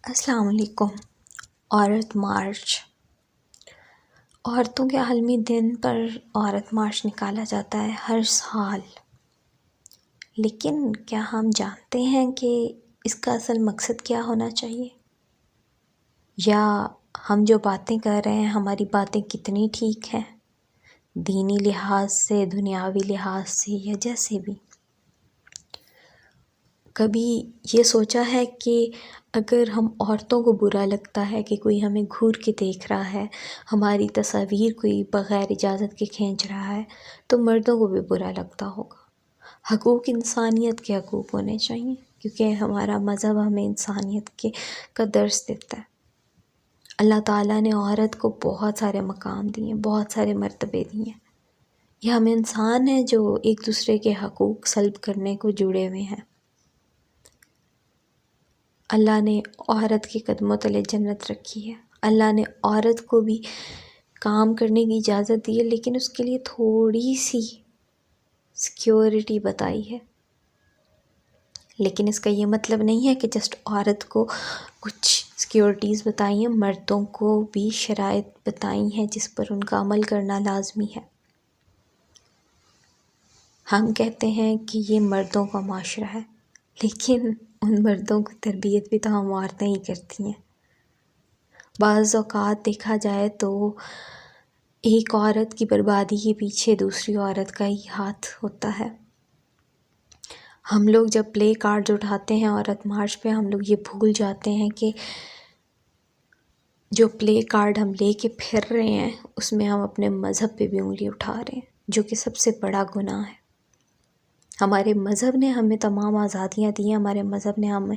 السلام علیکم۔ عورت مارچ۔ عورتوں کے عالمی دن پر عورت مارچ نکالا جاتا ہے ہر سال، لیکن کیا ہم جانتے ہیں کہ اس کا اصل مقصد کیا ہونا چاہیے؟ یا ہم جو باتیں کر رہے ہیں ہماری باتیں کتنی ٹھیک ہیں، دینی لحاظ سے، دنیاوی لحاظ سے، یا جیسے بھی؟ کبھی یہ سوچا ہے کہ اگر ہم عورتوں کو برا لگتا ہے کہ کوئی ہمیں گھور کے دیکھ رہا ہے، ہماری تصاویر کوئی بغیر اجازت کے کھینچ رہا ہے، تو مردوں کو بھی برا لگتا ہوگا۔ حقوق انسانیت کے حقوق ہونے چاہیے، کیونکہ ہمارا مذہب ہمیں انسانیت کا درس دیتا ہے۔ اللہ تعالیٰ نے عورت کو بہت سارے مقام دیے ہیں، بہت سارے مرتبے دیے ہیں۔ یہ ہم انسان ہیں جو ایک دوسرے کے حقوق سلب کرنے کو جڑے ہوئے ہیں۔ اللہ نے عورت کے قدموں تلے جنت رکھی ہے۔ اللہ نے عورت کو بھی کام کرنے کی اجازت دی ہے، لیکن اس کے لیے تھوڑی سی سیکیورٹی بتائی ہے۔ لیکن اس کا یہ مطلب نہیں ہے کہ جسٹ عورت کو کچھ سیکیورٹیز بتائی ہیں، مردوں کو بھی شرائط بتائی ہیں جس پر ان کا عمل کرنا لازمی ہے۔ ہم کہتے ہیں کہ یہ مردوں کا معاشرہ ہے، لیکن ان مردوں کی تربیت بھی تو ہم عورتیں ہی کرتی ہیں۔ بعض اوقات دیکھا جائے تو ایک عورت کی بربادی کے پیچھے دوسری عورت کا ہی ہاتھ ہوتا ہے۔ ہم لوگ جب پلے کارڈز اٹھاتے ہیں عورت مارچ پہ، ہم لوگ یہ بھول جاتے ہیں کہ جو پلے کارڈ ہم لے کے پھر رہے ہیں اس میں ہم اپنے مذہب پہ بھی انگلی اٹھا رہے ہیں، جو کہ سب سے بڑا گناہ ہے۔ ہمارے مذہب نے ہمیں تمام آزادیاں دی ہیں، ہمارے مذہب نے ہمیں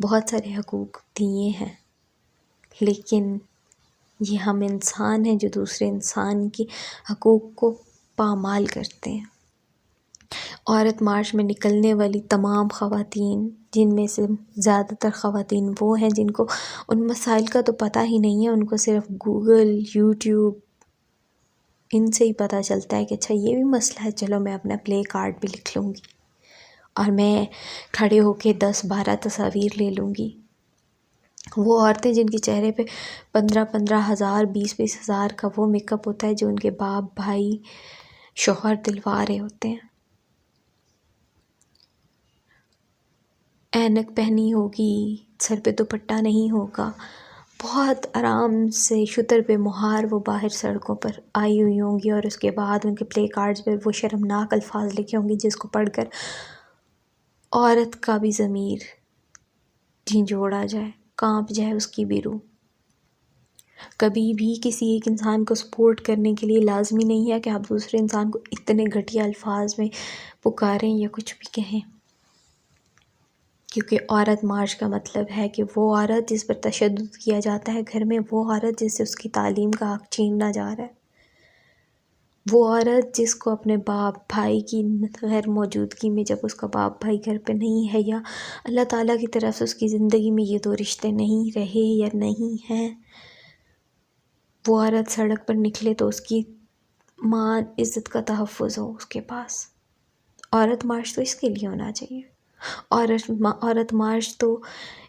بہت سارے حقوق دیے ہیں، لیکن یہ ہم انسان ہیں جو دوسرے انسان کی حقوق کو پامال کرتے ہیں۔ عورت مارچ میں نکلنے والی تمام خواتین، جن میں سے زیادہ تر خواتین وہ ہیں جن کو ان مسائل کا تو پتہ ہی نہیں ہے، ان کو صرف گوگل، یوٹیوب، ان سے ہی پتہ چلتا ہے کہ اچھا یہ بھی مسئلہ ہے، چلو میں اپنا پلے کارڈ بھی لکھ لوں گی اور میں کھڑے ہو کے 10-12 تصاویر لے لوں گی۔ وہ عورتیں جن کے چہرے پہ 15 ہزار، 20 ہزار کا وہ میک اپ ہوتا ہے جو ان کے باپ، بھائی، شوہر دلوا رہے ہوتے ہیں، اینک پہنی ہوگی، سر پہ دوپٹہ نہیں ہوگا، بہت آرام سے شتر پہ مہار وہ باہر سڑکوں پر آئی ہوئی ہوں گی، اور اس کے بعد ان کے پلے کارڈز پر وہ شرمناک الفاظ لکھے ہوں گے جس کو پڑھ کر عورت کا بھی ضمیر جھنجھوڑا جائے، کانپ جائے اس کی بھی روح۔ کبھی بھی کسی ایک انسان کو سپورٹ کرنے کے لیے لازمی نہیں ہے کہ آپ دوسرے انسان کو اتنے گھٹیا الفاظ میں پکاریں یا کچھ بھی کہیں، کیونکہ عورت مارچ کا مطلب ہے کہ وہ عورت جس پر تشدد کیا جاتا ہے گھر میں، وہ عورت جس سے اس کی تعلیم کا حق چھیننا جا رہا ہے، وہ عورت جس کو اپنے باپ بھائی کی غیر موجودگی میں، جب اس کا باپ بھائی گھر پہ نہیں ہے یا اللہ تعالیٰ کی طرف سے اس کی زندگی میں یہ دو رشتے نہیں رہے یا نہیں ہیں، وہ عورت سڑک پر نکلے تو اس کی مان عزت کا تحفظ ہو اس کے پاس۔ عورت مارچ تو اس کے لیے ہونا چاہیے۔ عورت مارچ تو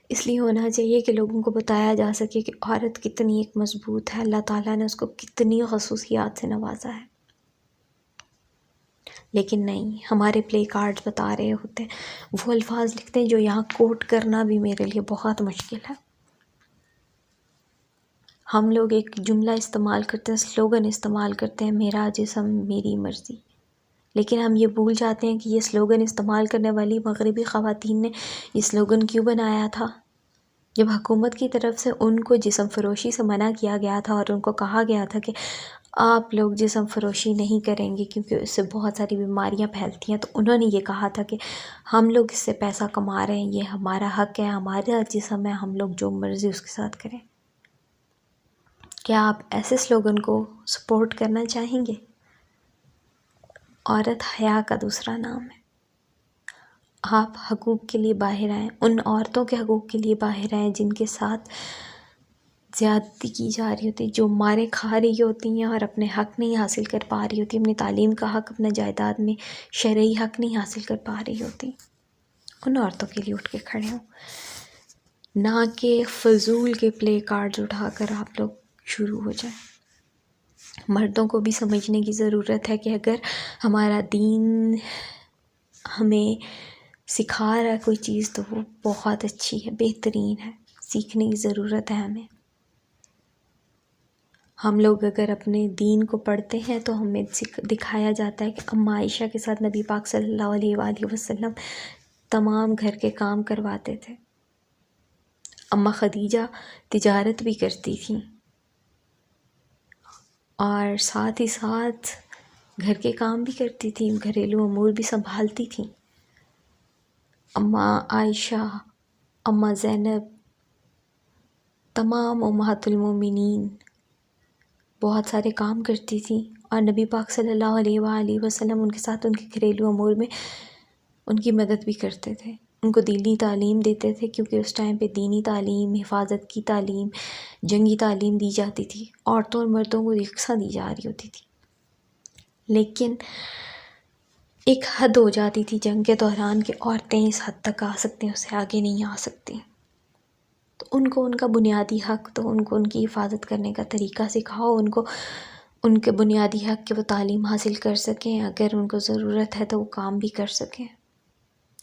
اس لیے ہونا چاہیے کہ لوگوں کو بتایا جا سکے کہ عورت کتنی ایک مضبوط ہے، اللہ تعالیٰ نے اس کو کتنی خصوصیات سے نوازا ہے۔ لیکن نہیں، ہمارے پلے کارڈز بتا رہے ہوتے ہیں، وہ الفاظ لکھتے ہیں جو یہاں کوٹ کرنا بھی میرے لیے بہت مشکل ہے۔ ہم لوگ ایک جملہ استعمال کرتے ہیں، سلوگن استعمال کرتے ہیں، میرا جسم میری مرضی، لیکن ہم یہ بھول جاتے ہیں کہ یہ سلوگن استعمال کرنے والی مغربی خواتین نے یہ سلوگن کیوں بنایا تھا؟ جب حکومت کی طرف سے ان کو جسم فروشی سے منع کیا گیا تھا اور ان کو کہا گیا تھا کہ آپ لوگ جسم فروشی نہیں کریں گے کیونکہ اس سے بہت ساری بیماریاں پھیلتی ہیں، تو انہوں نے یہ کہا تھا کہ ہم لوگ اس سے پیسہ کما رہے ہیں، یہ ہمارا حق ہے، ہمارا جسم ہے، ہم لوگ جو مرضی اس کے ساتھ کریں۔ کیا آپ ایسے سلوگن کو سپورٹ کرنا چاہیں گے؟ عورت حیا کا دوسرا نام ہے۔ آپ حقوق کے لیے باہر آئیں، ان عورتوں کے حقوق کے لیے باہر آئیں جن کے ساتھ زیادتی کی جا رہی ہوتی، جو مارے کھا رہی ہوتی ہیں اور اپنے حق نہیں حاصل کر پا رہی ہوتی، اپنی تعلیم کا حق، اپنا جائیداد میں شرعی حق نہیں حاصل کر پا رہی ہوتی، ان عورتوں کے لیے اٹھ کے کھڑے ہوں۔ نہ کہ فضول کے پلے کارڈز اٹھا کر آپ لوگ شروع ہو جائیں۔ مردوں کو بھی سمجھنے کی ضرورت ہے کہ اگر ہمارا دین ہمیں سکھا رہا ہے کوئی چیز تو وہ بہت اچھی ہے، بہترین ہے، سیکھنے کی ضرورت ہے ہمیں۔ ہم لوگ اگر اپنے دین کو پڑھتے ہیں تو ہمیں دکھایا جاتا ہے کہ اماں عائشہ کے ساتھ نبی پاک صلی اللہ علیہ وآلہ وسلم تمام گھر کے کام کرواتے تھے۔ اماں خدیجہ تجارت بھی کرتی تھیں اور ساتھ ہی ساتھ گھر کے کام بھی کرتی تھیں، گھریلو امور بھی سنبھالتی تھیں۔ اماں عائشہ، اماں زینب، تمام امہات المومنین بہت سارے کام کرتی تھیں، اور نبی پاک صلی اللہ علیہ وآلہ وسلم ان کے ساتھ ان کے گھریلو امور میں ان کی مدد بھی کرتے تھے، ان کو دینی تعلیم دیتے تھے، کیونکہ اس ٹائم پہ دینی تعلیم، حفاظت کی تعلیم، جنگی تعلیم دی جاتی تھی، عورتوں اور مردوں کو یکساں دی جا رہی ہوتی تھی۔ لیکن ایک حد ہو جاتی تھی جنگ کے دوران کہ عورتیں اس حد تک آ سکتی ہیں، اس سے آگے نہیں آ سکتی، تو ان کو ان کا بنیادی حق، تو ان کو ان کی حفاظت کرنے کا طریقہ سکھاؤ، ان کو ان کے بنیادی حق کہ وہ تعلیم حاصل کر سکیں، اگر ان کو ضرورت ہے تو وہ کام بھی کر سکیں،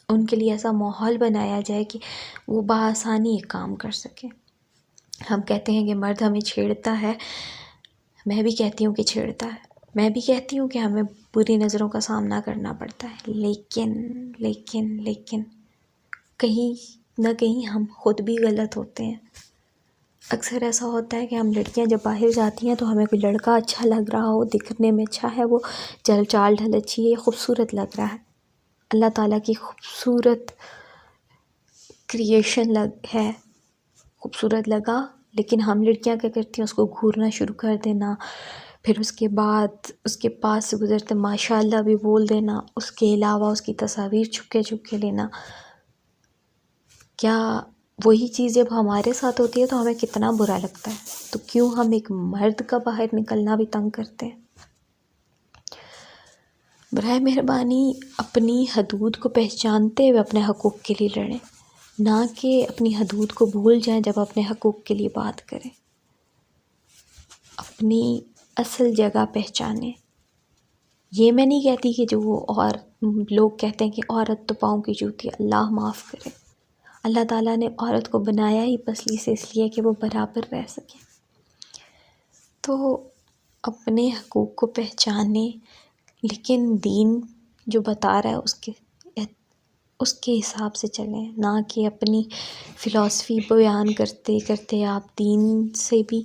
ان کے لیے ایسا ماحول بنایا جائے کہ وہ بآسانی ایک کام کر سکیں۔ ہم کہتے ہیں کہ مرد ہمیں چھیڑتا ہے، میں بھی کہتی ہوں کہ چھیڑتا ہے، میں بھی کہتی ہوں کہ ہمیں بری نظروں کا سامنا کرنا پڑتا ہے، لیکن کہیں نہ کہیں ہم خود بھی غلط ہوتے ہیں۔ اکثر ایسا ہوتا ہے کہ ہم لڑکیاں جب باہر جاتی ہیں تو ہمیں کوئی لڑکا اچھا لگ رہا ہو، دکھنے میں اچھا ہے، وہ چال ڈھل اچھی ہے، خوبصورت لگ رہا ہے، اللہ تعالیٰ کی خوبصورت کریشن ہے، خوبصورت لگا، لیکن ہم لڑکیاں کیا کرتی ہیں، اس کو گھورنا شروع کر دینا، پھر اس کے بعد اس کے پاس سے گزرتے ماشاء اللہ بھی بول دینا، اس کے علاوہ اس کی تصاویر چھپ کے لینا۔ کیا وہی چیز جب ہمارے ساتھ ہوتی ہے تو ہمیں کتنا برا لگتا ہے، تو کیوں ہم ایک مرد کا باہر نکلنا بھی تنگ کرتے ہیں؟ برائے مہربانی اپنی حدود کو پہچانتے ہوئے اپنے حقوق کے لیے لڑیں، نہ کہ اپنی حدود کو بھول جائیں جب اپنے حقوق کے لیے بات کریں۔ اپنی اصل جگہ پہچانیں۔ یہ میں نہیں کہتی کہ جو وہ اور لوگ کہتے ہیں کہ عورت تو پاؤں کی جوتی، اللہ معاف کرے، اللہ تعالیٰ نے عورت کو بنایا ہی پسلی سے اس لیے کہ وہ برابر رہ سکے۔ تو اپنے حقوق کو پہچانیں، لیکن دین جو بتا رہا ہے اس کے حساب سے چلیں، نہ کہ اپنی فلاسفی بیان کرتے کرتے آپ دین سے بھی